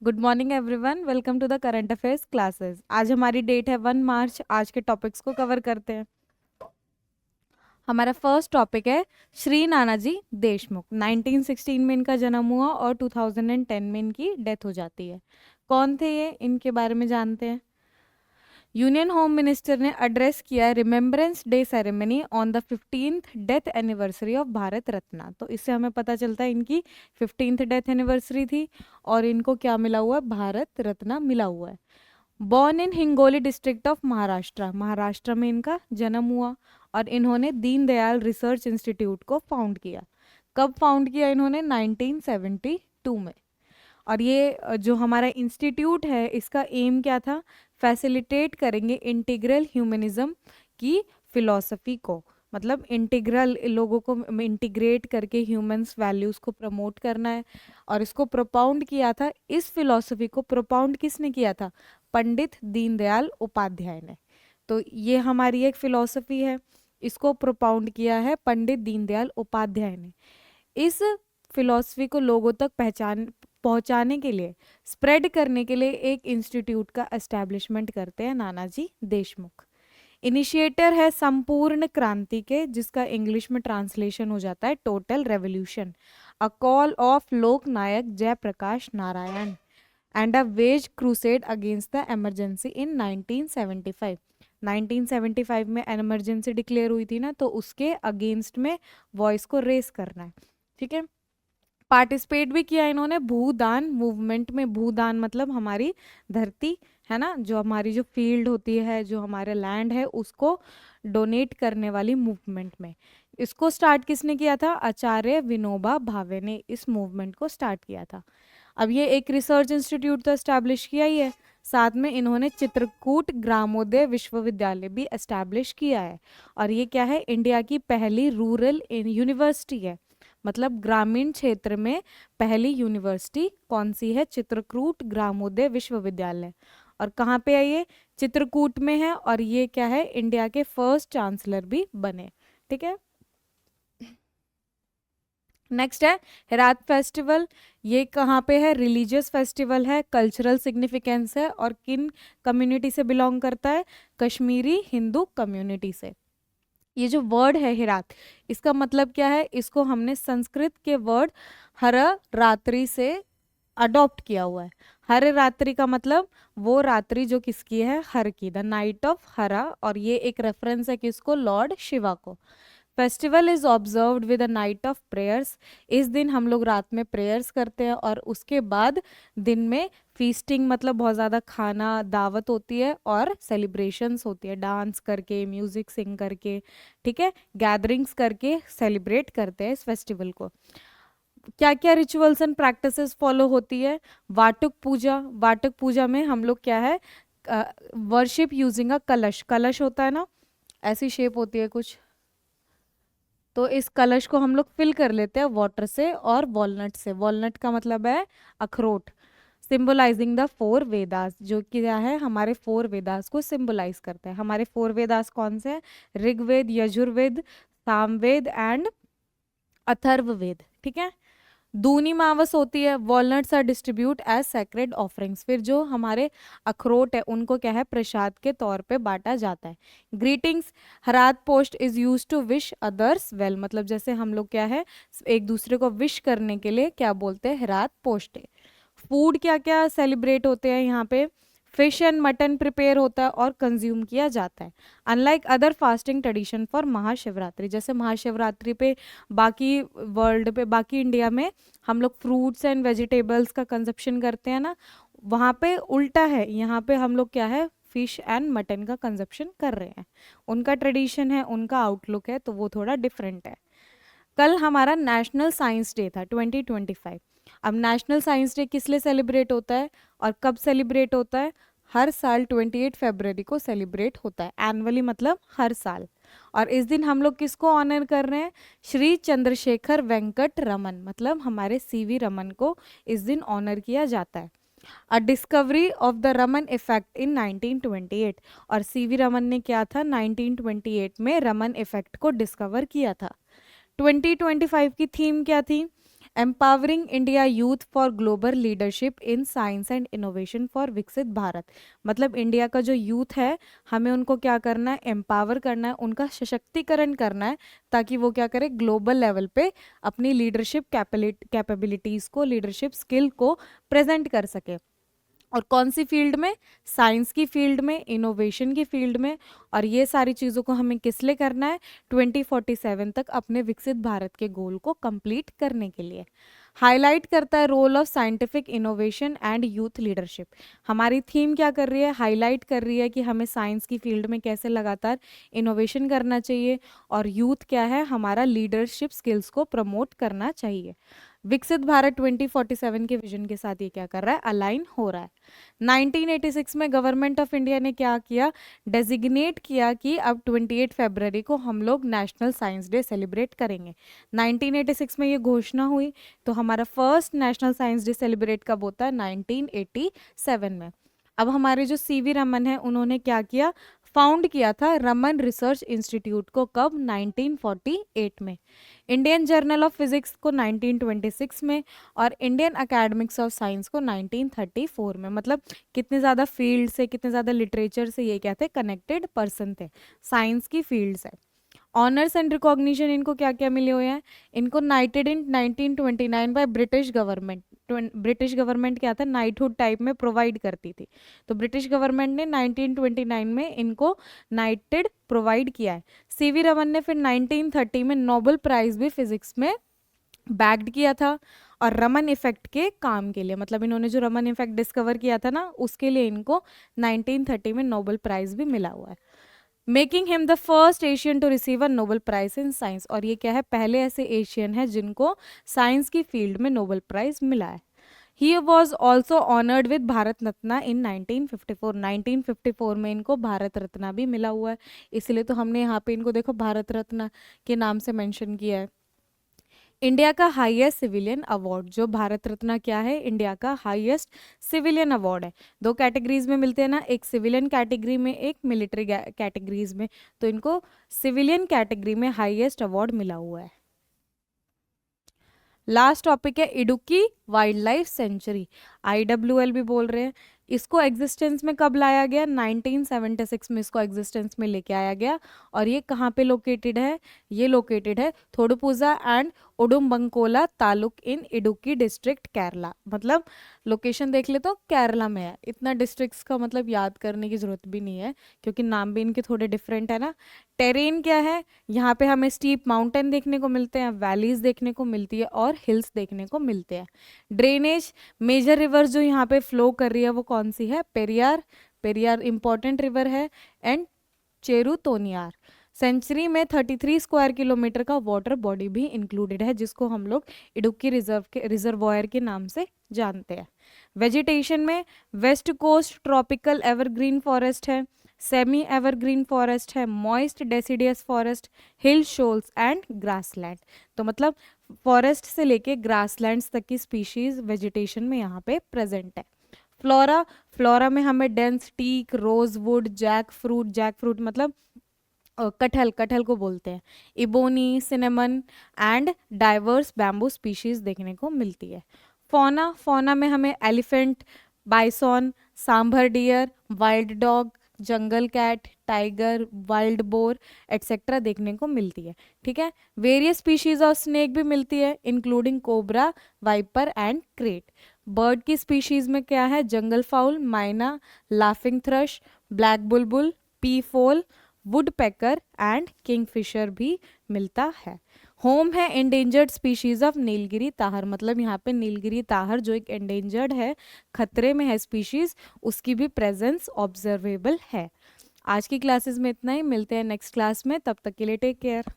Good morning everyone, welcome to the current affairs classes. आज हमारी date है 1 मार्च। आज के टॉपिक्स को कवर करते हैं। हमारा फर्स्ट टॉपिक है श्री नानाजी देशमुख। 1916 में इनका जन्म हुआ और 2010 में इनकी डेथ हो जाती है। कौन थे ये, इनके बारे में जानते हैं। यूनियन होम मिनिस्टर ने एड्रेस किया remembrance day ceremony on the 15th death anniversary of Bharat Ratna. तो इससे हमें पता चलता है इनकी 15th डेथ एनिवर्सरी थी और इनको क्या मिला हुआ है, भारत रत्ना मिला हुआ है। Born in Hingoli district of Maharashtra, Maharashtra में इनका जन्म हुआ और इन्होंने दीनदयाल रिसर्च इंस्टीट्यूट को फाउंड किया। कब फाउंड किया इन्होंने? 1972 में। और ये जो हमारा इंस्टीट्यूट है इसका एम क्या था? फैसिलिटेट करेंगे इंटीग्रल ह्यूमनिज्म की फिलॉसफी को, मतलब इंटीग्रल लोगों को इंटीग्रेट करके ह्यूमंस वैल्यूज़ को प्रमोट करना है। और इसको प्रोपाउंड किया था, इस फिलॉसफी को प्रोपाउंड किसने किया था? पंडित दीनदयाल उपाध्याय ने। तो ये हमारी एक फिलॉसफी है, इसको प्रोपाउंड किया है पंडित दीनदयाल उपाध्याय ने। इस फिलॉसफी को लोगों तक पहुंचाने के लिए, स्प्रेड करने के लिए एक इंस्टीट्यूट का एस्टैब्लिशमेंट करते हैं नानाजी देशमुख। इनिशिएटर है संपूर्ण क्रांति के, जिसका इंग्लिश में ट्रांसलेशन हो जाता है total revolution, a call of Lok Nayak Jayaprakash Narayan and a wage crusade against the emergency in 1975। 1975 में इमरजेंसी डिक्लेयर हुई थी ना, तो उसके अगेंस्ट में वॉइस को रेस करना है। ठीक है। पार्टिसिपेट भी किया इन्होंने भूदान मूवमेंट में। भूदान मतलब हमारी धरती है ना, जो हमारी जो फील्ड होती है, जो हमारे लैंड है, उसको डोनेट करने वाली मूवमेंट में। इसको स्टार्ट किसने किया था? आचार्य विनोबा भावे ने इस मूवमेंट को स्टार्ट किया था। अब ये एक रिसर्च इंस्टीट्यूट तो एस्टैब्लिश किया ही है, साथ में इन्होंने चित्रकूट ग्रामोदय विश्वविद्यालय भी एस्टैब्लिश किया है। और ये क्या है? इंडिया की पहली रूरल यूनिवर्सिटी है, मतलब ग्रामीण क्षेत्र में पहली यूनिवर्सिटी कौन सी है? चित्रकूट ग्रामोदय विश्वविद्यालय। और कहाँ पे है ये? चित्रकूट में है। और ये क्या है? इंडिया के फर्स्ट चांसलर भी बने। ठीक है। नेक्स्ट है हेरात फेस्टिवल। ये कहाँ पे है? रिलीजियस फेस्टिवल है, कल्चरल सिग्निफिकेंस है और किन कम्युनिटी से बिलोंग करता है? कश्मीरी हिंदू कम्युनिटी से। ये जो वर्ड है हिरात, इसका मतलब क्या है? इसको हमने संस्कृत के वर्ड हर रात्रि से अडॉप्ट किया हुआ है। हर रात्रि का मतलब वो रात्रि जो किसकी है? हर की, द नाइट ऑफ हरा। और ये एक रेफरेंस है किसको? लॉर्ड शिवा को। Festival is observed with a night of prayers. इस दिन हम लोग रात में प्रेयर्स करते हैं और उसके बाद दिन में फीस्टिंग, मतलब बहुत ज़्यादा खाना दावत होती है और सेलिब्रेशंस होती है, डांस करके, म्यूजिक सिंग करके। ठीक है। गैदरिंग्स करके सेलिब्रेट करते हैं इस फेस्टिवल को। क्या क्या रिचुअल्स एंड प्रैक्टिसेस फॉलो होती है? वाटुक पूजा। वाटुक पूजा में हम लोग क्या है? वर्शिप यूजिंग अ कलश। कलश होता है ना, ऐसी शेप होती है कुछ, तो इस कलश को हम लोग फिल कर लेते हैं वाटर से और वॉलनट से। वॉलनट का मतलब है अखरोट। सिंबलाइजिंग द फोर वेदास, जो कि क्या है? हमारे फोर वेदास को सिंबलाइज करते हैं। हमारे फोर वेदास कौन से हैं? ऋग्वेद, यजुर्वेद, सामवेद एंड अथर्ववेद। ठीक है। दूनी मावस होती है। Walnuts are distribute as sacred offerings. फिर जो हमारे अखरोट है उनको क्या है? प्रसाद के तौर पे बांटा जाता है। ग्रीटिंग्स। हरात post is use to wish others well, मतलब जैसे हम लोग क्या है, एक दूसरे को विश करने के लिए क्या बोलते हैं? हरात पोस्ट है। फूड क्या क्या सेलिब्रेट होते हैं यहाँ पे? फिश एंड मटन प्रिपेयर होता है और कंज्यूम किया जाता है। Unlike other fasting tradition for Mahashivratri, जैसे महाशिवरात्रि पे बाकी वर्ल्ड पे, बाकी इंडिया में हम लोग फ्रूट्स एंड वेजिटेबल्स का कंजप्शन करते हैं ना, वहाँ पे उल्टा है। यहाँ पे हम लोग क्या है? फिश एंड मटन का कंजप्शन कर रहे हैं। उनका ट्रेडिशन है, उनका आउटलुक है, तो वो थोड़ा डिफरेंट है। कल हमारा नेशनल साइंस डे था 2025। अब नेशनल साइंस डे किस लिए सेलिब्रेट होता है और कब सेलिब्रेट होता है? हर साल 28 फरवरी को सेलिब्रेट होता है, एनुअली मतलब हर साल। और इस दिन हम लोग किसको ऑनर कर रहे हैं? श्री चंद्रशेखर वेंकट रमन, मतलब हमारे सीवी रमन को इस दिन ऑनर किया जाता है। अ discovery of the Raman effect in 1928। और सीवी रमन ने क्या था? 1928 में रमन इफेक्ट को डिस्कवर किया था। 2025 की थीम क्या थी? Empowering India youth for global leadership in science and innovation for विकसित भारत। मतलब इंडिया का जो यूथ है, हमें उनको क्या करना है, एम्पावर करना है, उनका सशक्तिकरण करना है, ताकि वो क्या करे, ग्लोबल लेवल पे अपनी लीडरशिप कैपेबिलिटीज को, लीडरशिप स्किल को प्रेजेंट कर सके। और कौन सी फील्ड में, साइंस की फील्ड में, इनोवेशन की फील्ड में। और ये सारी चीज़ों को हमें किस लिए करना है, 2047 तक अपने विकसित भारत के गोल को कंप्लीट करने के लिए। हाईलाइट करता है role of scientific innovation and youth leadership. हमारी थीम क्या कर रही है, हाईलाइट कर रही है कि हमें साइंस की फील्ड में कैसे लगातार इनोवेशन करना चाहिए, और यूथ क्या है, हमारा लीडरशिप स्किल्स को प्रमोट करना चाहिए। विकसित भारत 2047 के विजन के साथ ये क्या कर रहा है, अलाइन हो रहा है। 1986 में गवर्नमेंट ऑफ इंडिया ने क्या किया, डेजिग्नेट किया कि अब 28 फरवरी को हम लोग नेशनल साइंस डे सेलिब्रेट करेंगे। 1986 में ये घोषणा हुई, तो हमारा first national science day celebrate कब होता है, 1987 में। अब हमारे जो सीवी रमन है, उन्होंने क्या किया, फाउंड किया था रमन रिसर्च इंस्टीट्यूट को, कब, 1948 में। इंडियन जर्नल ऑफ फिजिक्स को 1926 में, और इंडियन अकेडमिक्स ऑफ साइंस को 1934 में। मतलब कितने ज़्यादा फील्ड से, कितने ज़्यादा लिटरेचर से ये क्या थे, कनेक्टेड पर्सन थे, साइंस की फील्ड से। ऑनर्स एंड रिकॉग्निशन इनको क्या क्या मिले हुए हैं, इनको नाइटेड इन 1929 by British government. British government क्या था, नाइटहुड टाइप में प्रोवाइड करती थी, तो ब्रिटिश गवर्नमेंट ने 1929 में इनको नाइटेड प्रोवाइड किया है। सीवी रमन ने फिर 1930 में नोबेल प्राइज भी फिजिक्स में बैक्ड किया था, और रमन इफेक्ट के काम के लिए, मतलब इन्होंने जो रमन इफेक्ट डिस्कवर किया था ना, उसके लिए इनको 1930 में नोबेल प्राइज भी मिला हुआ है। Making him the first Asian to receive a Nobel prize in science, और ये क्या है, पहले ऐसे एशियन है जिनको साइंस की फील्ड में नोबेल प्राइज मिला है। He was also honoured with Bharat Ratna in 1954। 1954 में इनको भारत रत्ना भी मिला हुआ है, इसलिए तो हमने यहाँ पे इनको देखो भारत रत्ना के नाम से मेंशन किया है। इंडिया का हाईएस्ट सिविलियन अवार्ड, जो भारत रत्न क्या है, इंडिया का हाईएस्ट सिविलियन अवार्ड है। दो कैटेगरीज में मिलते हैं ना, एक सिविलियन कैटेगरी में, एक मिलिट्री कैटेगरीज में, तो इनको सिविलियन कैटेगरी में हाईएस्ट अवार्ड मिला हुआ है। लास्ट टॉपिक है Idukki wild life sanctuary, IWL भी बोल रहे हैं। इसको एग्जिस्टेंस में कब लाया गया, 1976 में इसको एग्जिस्टेंस में लेके आया गया। और ये कहाँ पे लोकेटेड है, ये लोकेटेड है Thodupuzha and Udumbanchola taluk in Idukki district Kerala. मतलब लोकेशन देख ले तो केरला में है, इतना डिस्ट्रिक्ट्स का मतलब याद करने की जरूरत भी नहीं है, क्योंकि नाम भी इनके थोड़े डिफरेंट है ना। टेरेन क्या है, यहाँ पे हमें स्टीप माउंटेन देखने को मिलते हैं, वैलीज देखने को मिलती है, और हिल्स देखने को मिलते हैं। ड्रेनेज, मेजर रिवर्स जो यहाँ पे फ्लो कर रही है वो कौन सी है, पेरियार, पेरियार इंपॉर्टेंट रिवर है, एंड चेरुतोनियार। सेंचुरी में 33 स्क्वायर किलोमीटर का वाटर बॉडी भी इंक्लूडेड है, जिसको हम लोग इडुक्की रिजर्वॉयर के नाम से जानते हैं। वेजिटेशन में west coast tropical evergreen forest है, सेमी एवरग्रीन फॉरेस्ट है, moist deciduous forest, hill shoals and grassland. तो मतलब फॉरेस्ट से लेके ग्रासलैंड्स तक की स्पीशीज वेजिटेशन में यहाँ पे प्रेजेंट है। फ्लोरा, फ्लोरा में हमें dense teak, rosewood, jack fruit मतलब कटहल, कटहल को बोलते हैं, ebony, cinnamon and diverse bamboo species देखने को मिलती है। फौना, फौना में हमें elephant, bison, sambar deer, wild dog, jungle cat, tiger, wild boar etcetera देखने को मिलती है। ठीक है, वेरियस स्पीशीज ऑफ स्नेक भी मिलती है, including cobra, viper and krait. Bird की स्पीशीज में क्या है, jungle fowl, myna, laughing thrush, black bulbul, pea fowl, woodpecker and kingfisher भी मिलता है। होम है endangered species of Nilgiri tahr, मतलब यहाँ पे नीलगिरी ताहर जो एक एंडेंजर्ड है, खतरे में है स्पीशीज, उसकी भी प्रेजेंस ऑब्जर्वेबल है। आज की क्लासेस में इतना ही, मिलते हैं नेक्स्ट क्लास में, तब तक के लिए टेक केयर।